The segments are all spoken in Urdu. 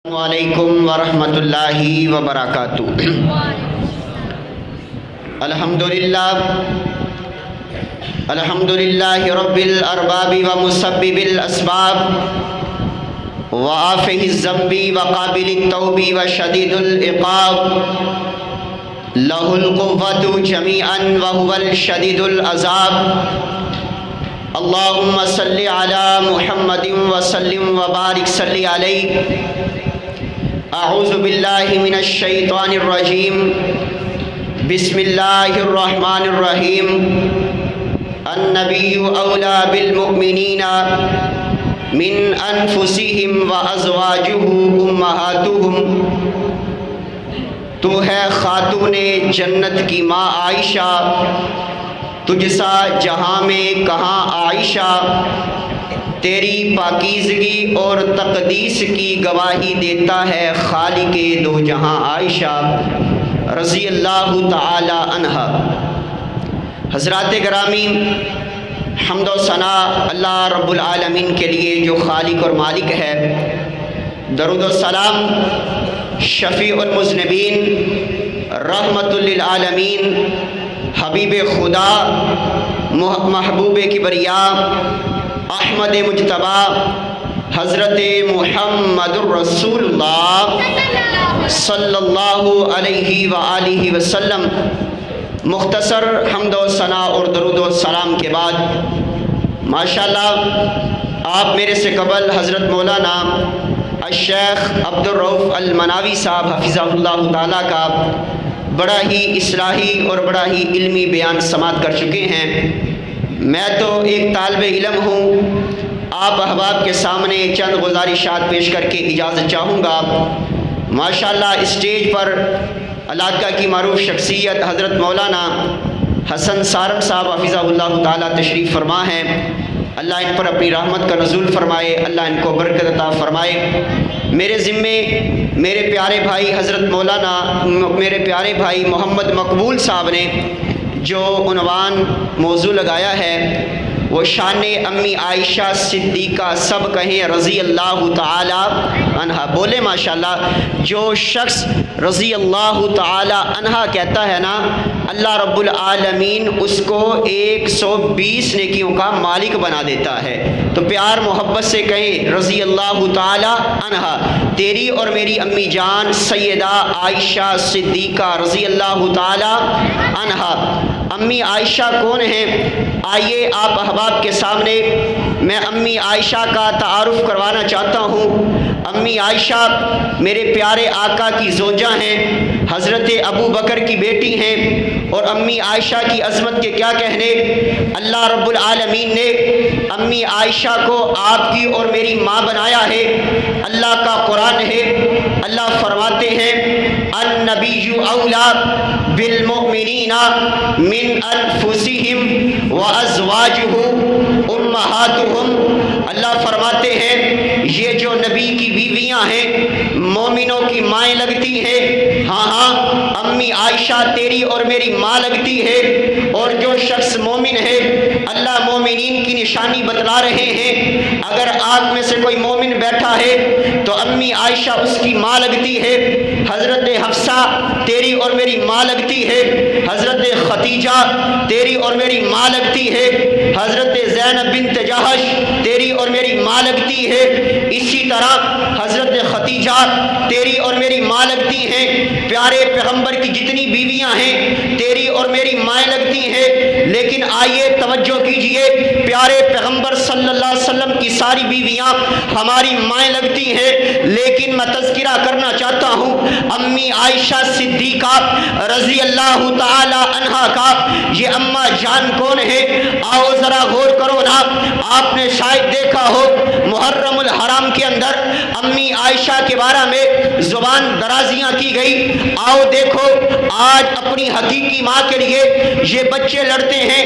السلام علیکم ورحمۃ اللہ وبرکاتہ۔ الحمدللہ رب الارباب ومسبب الاسباب وعافی الذنب وقابل التوب وشدید العقاب، لہ القوۃ جمیعا وہو الشدید العذاب۔ اللہم صلی علی محمد وسلم وبارک صلی علیہ۔ اعوذ باللہ من الشیطان الرجیم، بسم اللہ الرحمن الرحیم۔ النبی اولی بالمؤمنین من انفسہم وازواجہ امہاتہم۔ تو ہے خاتون جنت کی ماں عائشہ، تجھ سا جہاں میں کہاں عائشہ، تیری پاکیزگی اور تقدیس کی گواہی دیتا ہے خالق دو جہاں عائشہ رضی اللہ تعالی عنہا۔ حضرات گرامی، حمد و ثنا اللہ رب العالمین کے لیے جو خالق اور مالک ہے، درود و سلام شفیع المذنبین، رحمت للعالمین، حبیب خدا، محبوب کبریاء، احمد مجتبی، حضرت محمد الرسول اللہ صلی اللہ علیہ وآلہ وسلم۔ مختصر حمد و ثنا اور درود و سلام کے بعد ماشاءاللہ آپ میرے سے قبل حضرت مولانا الشیخ عبد الرؤف المناوی صاحب حفظہ اللہ تعالیٰ کا بڑا ہی اصلاحی اور بڑا ہی علمی بیان سماعت کر چکے ہیں۔ میں تو ایک طالب علم ہوں، آپ احباب کے سامنے چند گزارشات پیش کر کے اجازت چاہوں گا۔ ماشاءاللہ اسٹیج پر علاقہ کی معروف شخصیت حضرت مولانا حسن سارم صاحب حفظہ اللہ تعالیٰ تشریف فرما ہیں۔ اللہ ان پر اپنی رحمت کا نزول فرمائے، اللہ ان کو برکت عطا فرمائے۔ میرے ذمے میرے پیارے بھائی حضرت مولانا میرے پیارے بھائی محمد مقبول صاحب نے جو عنوان موضوع لگایا ہے وہ شان امی عائشہ صدیقہ، سب کہیں رضی اللہ تعالی عنہا، بولے ماشاءاللہ۔ جو شخص رضی اللہ تعالی عنہا کہتا ہے نا، اللہ رب العالمین اس کو 120 نیکیوں کا مالک بنا دیتا ہے۔ تو پیار محبت سے کہیں رضی اللہ تعالی عنہا۔ تیری اور میری امی جان سیدہ عائشہ صدیقہ رضی اللہ تعالی عنہا۔ امی عائشہ کون ہیں؟ آئیے آپ احباب کے سامنے میں امی عائشہ کا تعارف کروانا چاہتا ہوں۔ امی عائشہ میرے پیارے آقا کی زوجہ ہیں، حضرت ابو بکر کی بیٹی ہیں، اور امی عائشہ کی عظمت کے کیا کہنے۔ اللہ رب العالمین نے امی عائشہ کو آپ کی اور میری ماں بنایا ہے۔ اللہ کا قرآن ہے، اللہ فرماتے ہیں النبی اولی بالمؤمنین من انفسہم وازواجہ امہاتہم۔ اللہ فرماتے ہیں یہ جو نبی کی بیویاں ہیں مومنوں کی مائیں لگتی ہیں۔ ہاں ہاں، امی عائشہ تیری اور میری ماں لگتی ہے۔ اور جو شخص مومن ہے، اللہ مومنین کی نشانی بتلا رہے ہیں۔ اگر آپ میں سے کوئی مومن بیٹھا ہے تو امی عائشہ اس کی ماں لگتی ہے۔ حضرت حفصہ تیری اور میری ماں لگتی ہے۔ حضرت ختیجہ تیری اور میری ماں لگتی ہے۔ حضرت زینب بنت جحش تیری اور میری ماں لگتی ہے۔ اسی طرح حضرت ختیجہ تیری اور میری ماں لگتی ہیں۔ پیارے پیغمبر کی جتنی بیویاں ہیں تیری اور میری مائیں لگتی ہیں۔ لیکن آئیے توجہ کیجئے، پیارے پیغمبر صلی اللہ علیہ وسلم کی ساری بیویاں ہماری مائیں لگتی ہیں، لیکن میں تذکرہ کرنا چاہتا ہوں امی عائشہ صدیقہ رضی اللہ تعالی عنہا کا یہ اماں جان کون ہے؟ آؤ ذرا غور کرو نا۔ آپ نے شاید دیکھا ہو محرم الحرام کے اندر امی عائشہ کے بارے میں زبان درازیاں کی گئی۔ آؤ دیکھو آج اپنی حقیقی ماں کے لیے یہ بچے لڑتے ہیں۔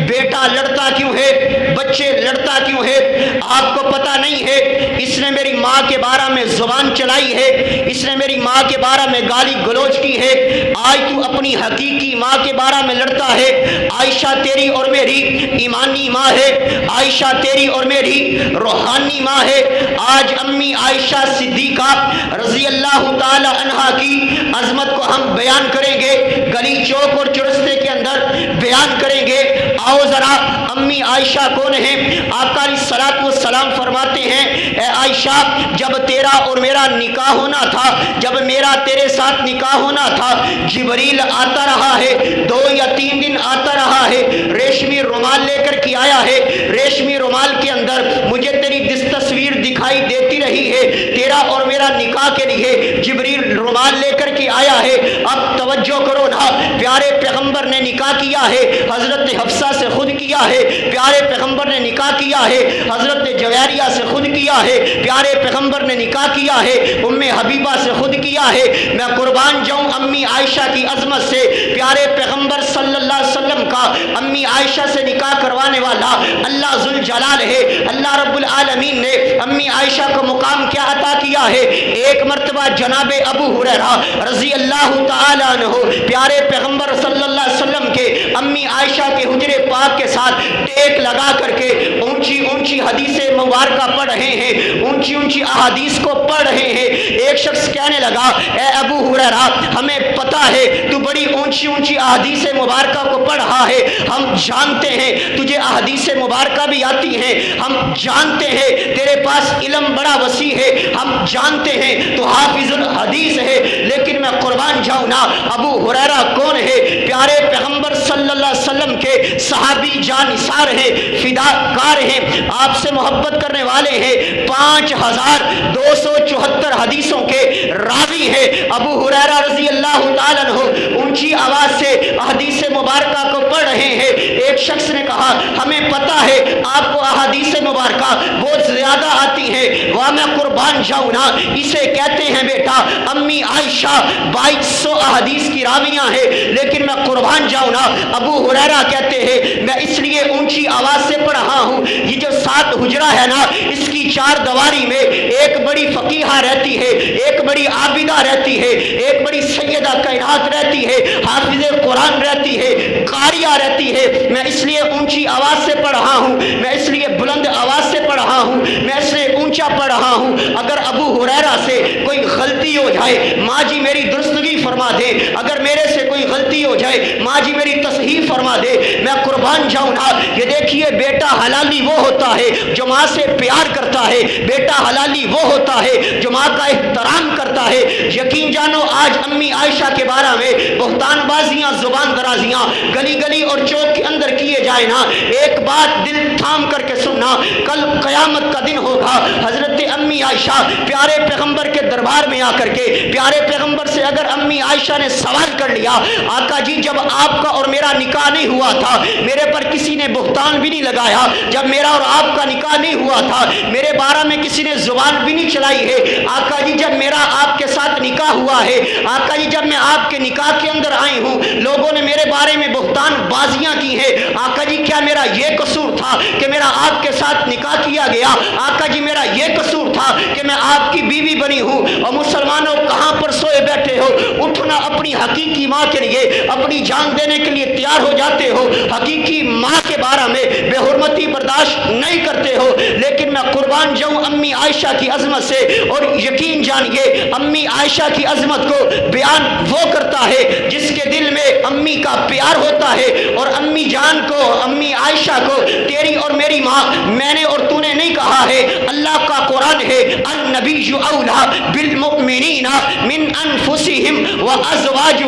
بیٹا لڑتا کیوں ہے؟ بچے لڑتا کیوں ہے؟ آپ کو پتہ نہیں ہے اس نے میری ماں کے بارے میں زبان چلائی ہے، اس نے میری ماں کے بارے بارے میں گالی گلوچ کی ہے، آج تو اپنی حقیقی ماں کے بارے میں لڑتا ہے۔ عائشہ تیری اور میری ایمانی ماں ہے، عائشہ تیری اور میری روحانی ماں ہے۔ آج امی عائشہ صدیقہ رضی اللہ تعالی عنہا کی عظمت کو ہم بیان کریں گے، گلی چوک اور چرستے کے اندر بیان کریں گے۔ آؤ ذرا امی عائشہ کون ہیں؟ آقا علیہ الصلوۃ والسلام فرماتے ہیں، اے عائشہ جب تیرا اور میرا نکاح ہونا تھا، جب میرا تیرے ساتھ نکاح ہونا تھا، جبریل آتا رہا ہے، 2 یا 3 دن آتا رہا ہے، ریشمی رومال لے کر کے آیا ہے، ریشمی رومال کے اندر مجھے تیری تصویر دکھائی دیتی رہی ہے، تیرا اور میرا نکاح کے لیے جبریل رومال لے کر کے آیا ہے۔ اب توجہ کرو نا، پیارے پیغمبر نے نکاح کیا ہے، حضرت حفصہ سے خود کیا ہے، پیارے پیغمبر نے نکاح کیا ہے، حضرت جویریہ سے خود کیا ہے، پیارے پیغمبر نے نکاح کیا ہے، ام حبیبہ سے خود کیا ہے۔ میں قربان جاؤں امی عائشہ کی عظمت سے، پیارے پیغمبر صلی اللہ علیہ وسلم کا امی عائشہ سے نکاح کروانے والا اللہ ذوالجلال ہے۔ اللہ رب العالمین نے امی عائشہ کو مقام کیا عطا کیا ہے؟ ایک مرتبہ جناب ابو ہریرہ رضی اللہ تعالی عنہ پیارے پیغمبر صلی اللہ علیہ وسلم کے امی عائشہ کے حجرے پاک کے ساتھ ٹیک لگا کر کے اونچی اونچی حدیث مبارکہ پڑھ رہے ہیں، اونچی اونچی احادیث کو پڑھ رہے ہیں۔ ایک شخص کہنے لگا، اے ابو ہریرہ ہمیں پتہ ہے تو بڑی اونچی اونچی احادیث مبارکہ کو پڑھ رہا ہے، ہم جانتے ہیں تجھے احادیث مبارکہ بھی آتی ہیں، ہم جانتے ہیں تیرے پاس علم بڑا وسیع ہے، ہم جانتے ہیں تو حافظ الحدیث ہے، لیکن میں قربان جاؤں نا، ابو ہریرہ کون ہے؟ پیارے پیغمبر صلی اللہ علیہ وسلم کے صحابی جانثار ہیں، فداکار ہیں، آپ سے محبت کرنے والے ہیں، 5274 حدیثوں کے راوی ہیں۔ ابو ہریرہ رضی اللہ تعالیٰ عنہ اونچی آواز سے احادیث مبارکہ کو پڑھ رہے ہیں۔ ایک شخص نے کہا، ہمیں پتہ ہے آپ کو احادیث مبارکہ بہت زیادہ آتی ہیں، وہ میں قربان جاؤں نا، اسے کہتے ہیں بیٹا امی عائشہ 2200 احادیث کی راویاں ہیں، لیکن میں قربان جاؤں نا، ابو ہریرہ کہتے ہیں میں اس لیے اونچی آواز سے پڑھ رہا ہوں، یہ جو 7 حجرہ ہے نا، اس کی 4 دیواری میں ایک بڑی فقیہہ رہتی ہے، ایک بڑی عابدہ رہتی ہے، ایک بڑی سیدہ کائنات رہتی ہے، حافظ قرآن رہتی ہے، قاریہ رہتی ہے۔ میں اس لیے اونچی آواز سے پڑھ رہا ہوں، میں اس لیے بلند آواز سے پڑھ رہا ہوں، میں اس لیے اونچا پڑھ رہا ہوں۔ اگر ابو ہریرہ سے کوئی غلطی ہو جائے ماں جی میری درستگی فرما دے، اگر میرے سے کوئی غلطی ہو جائے ماں جی میری تصحیح فرما دے، میں قربان جاؤں نا۔ یہ دیکھیے بیٹا حلالی وہ ہوتا ہے جو ماں سے پیار کرتا ہے، بیٹا حلالی وہ ہوتا ہے جو ماں کا احترام کرتا ہے۔ یقین جانو آج امی عائشہ کے بارے میں بہتان بازیاں، زبان درازیاں گلی گلی اور چوک کے اندر کیے جائے نا، ایک بات دل تھام کر کے سننا، کل قیامت کا دن ہوگا، حضرت امی عائشہ پیارے پیغمبر کے دربار میں آ کر کے پیارے پیغمبر سے اگر امی عائشہ نے سوال کر لیا، آقا جی جب آپ کا اور میرا نکاح نہیں ہوا تھا میرے پر کسی نے بہتان بھی نہیں لگایا، جب میرا اور آپ کا نکاح نہیں ہوا تھا میرے بارے میں کسی نے زبان بھی نہیں چلائی ہے، آقا جی جب میرا آپ کے ساتھ نکاح ہوا ہے، آقا جی جب میں آپ کے نکاح کے اندر آئی ہوں لوگوں نے میرے بارے میں بہتان بازیاں کی ہیں، آقا جی کیا میرا یہ قصور تھا کہ میرا آپ کے ساتھ نکاح کیا گیا؟ آقا جی میرا یہ قصور تھا کہ میں آپ کی بیوی بنی ہوں؟ اور مسلمانوں کہاں پر سوئے بیٹھے ہو، اٹھنا اپنی حقیقی ماں کے لیے اپنی جان دینے کے لیے تیار ہو جاتے ہو، حقیقی ماں کے بارے میں بے حرمتی برداشت نہیں کرتے ہو۔ لیکن میں قربان جاؤں امی عائشہ کی عظمت سے، اور یقین جانیے امی عائشہ کی عظمت کو بیان وہ کرتا ہے جس کے دل میں امی کا پیار ہوتا ہے، اور امی جان کو، امی عائشہ کو تیری اور میری ماں میں نے اور تو نے نہیں کہا ہے، اللہ کا قرآن ہے، النبی اولا بالمؤمنین من انفسہم وازواجہ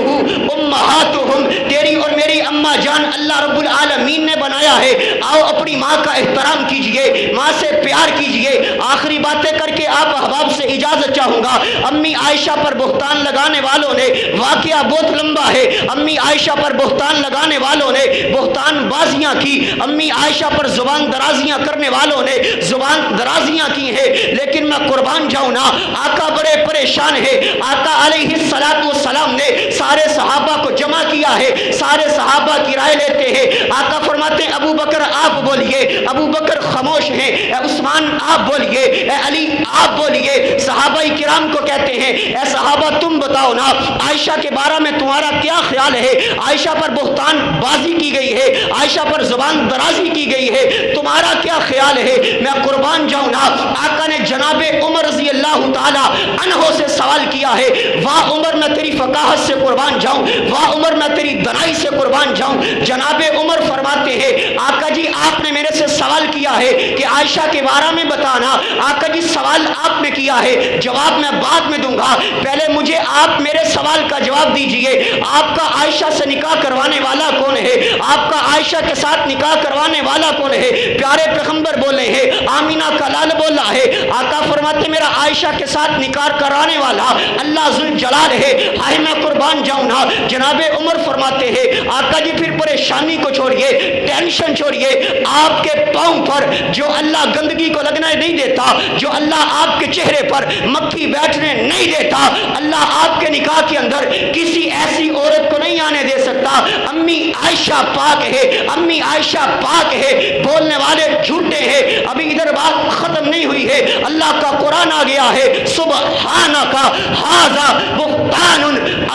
امہاتہم، تیری اور میری اماں جان اللہ رب العالمین نے بنایا ہے۔ آؤ اپنی ماں کا احترام کیجئے، ماں سے پیار کیجئے۔ آخری باتیں کر کے آپ احباب سے اجازت چاہوں گا۔ امی عائشہ پر بہتان لگانے والوں نے، واقعہ بہت لمبا ہے، امی عائشہ پر بہتان لگانے والوں نے بہتان بازیاں کی، امی عائشہ پر زبان درازیاں کرنے والوں نے زبان درازیاں کی ہیں، لیکن میں قربان جاؤں نا، آقا بڑے پریشان ہے۔ آقا علیہ السلام نے سارے صحابہ کو کو جمع کیا ہے، سارے صحابہ کی رائے لیتے ہیں۔ آقا فرماتے ہیں ابو بکر آپ بولیے، ابو بکر خاموش ہیں، اے عثمان آپ بولیے، اے علی آپ بولیے۔ صحابہ کرام کو کہتے ہیں اے صحابہ تم بتاؤ نا، عائشہ کے بارے میں تمہارا کیا خیال ہے؟ عائشہ پر بہتان بازی کی گئی ہے، عائشہ پر زبان درازی کی گئی ہے، تمہارا کیا خیال ہے؟ میں قربان جاؤں نا، آقا نے جناب عمر رضی اللہ تعالی عنہ سے سوال کیا ہے، واہ عمر میں تیری فقاہت سے قربان جاؤں، واہ عمر میں تیری دنائی سے قربان جاؤں۔ جناب عمر فرماتے ہیں آقا جی آپ نے میرے سے سوال کیا ہے کہ عائشہ کے بارے میں بتانا، آقا جی سوال آپ نے کیا ہے، جواب میں بعد میں دوں گا، پہلے مجھے آپ میرے سوال کا جواب دیجئے، آپ کا عائشہ سے نکاح کروانے والا کون ہے؟ آپ کا عائشہ کے ساتھ نکاح کروانے والا کون ہے؟ پیارے پیغمبر بولے ہیں، آمینہ کا لال بولا ہے، آقا فرماتے میرا عائشہ کے ساتھ نکاح کرانے والا اللہ ذوالجلال ہے۔ ہائے میں قربان جاؤں نا، جناب عمر فرماتے ہیں آقا جی پھر پریشانی کو چھوڑیے، ٹینشن چھوڑیے، آپ کے پاؤں پر جو اللہ گندگی کو لگنے نہیں دیتا، جو اللہ آپ کے چہرے پر مکھی بیٹھنے نہیں دیتا، اللہ آپ کے نکاح کے اندر کسی ایسی عورت کو نہیں آنے دے سکتا۔ امی عائشہ پاک ہے، امی عائشہ پاک ہے، بولنے والے جھوٹے ہیں۔ ابھی ادھر بات ختم نہیں ہوئی ہے، اللہ کا قرآن آ گیا ہے، سبحانک ھذا بہتان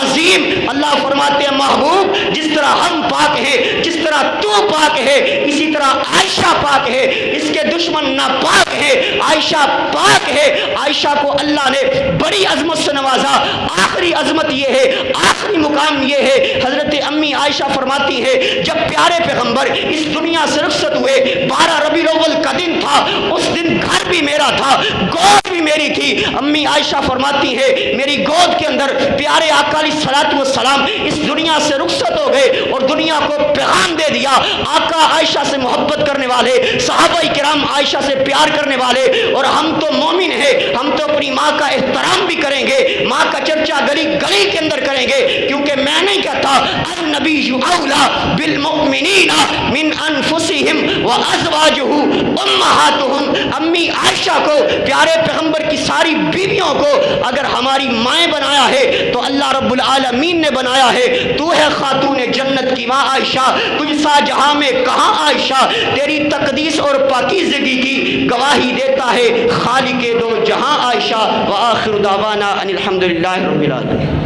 عظیم۔ اللہ فرماتے ہیں محبوب جس طرح ہم پاک ہیں، جس طرح تو پاک ہے، اسی طرح عائشہ پاک ہے، اس کے دشمن ناپاک ہے، عائشہ پاک ہے۔ عائشہ کو اللہ نے بڑی عظمت سے نوازا، آخری عظمت یہ ہے، آخری مقام یہ ہے، حضرت امی عائشہ فرماتی ہے جب پیارے پیغمبر اس دنیا سے رخصت ہوئے، 12 ربیع الاول کا دن تھا، اس دن گھر بھی میرا تھا، گود بھی میری تھی۔ امی عائشہ فرماتی ہے میری گود کے اندر پیارے آقا علیہ الصلوۃ والسلام اس دنیا سے رخصت ہو گئے اور دنیا کو پیغام دے دیا۔ آقا عائشہ سے محبت کرنے والے، صحابہ کرام عائشہ سے پیار کرنے والے، اور ہم تو مومن ہیں، ہم تو اپنی ماں کا احترام بھی کریں گے، ماں کا چرچا گلی گلی کے اندر کریں گے، کیونکہ میں نہیں کہتا النبی اولا بالمؤمنین من انفسہم وازواجہ امہاتہم۔ امی عائشہ کو، پیارے پیغمبر کی ساری بیویوں کو اگر ہماری مائیں بنایا ہے تو اللہ رب العالمین نے بنایا ہے۔ تو ہے خاتون جنت کی ماں عائشہ، تجھ سا جہاں میں کہاں عائشہ، تیری تقدیس اور پاکیزگی کی گواہی دیتا ہے خالق دو جہاں عائشہ۔ وآخر دعوانا ان الحمدللہ رب العالمین۔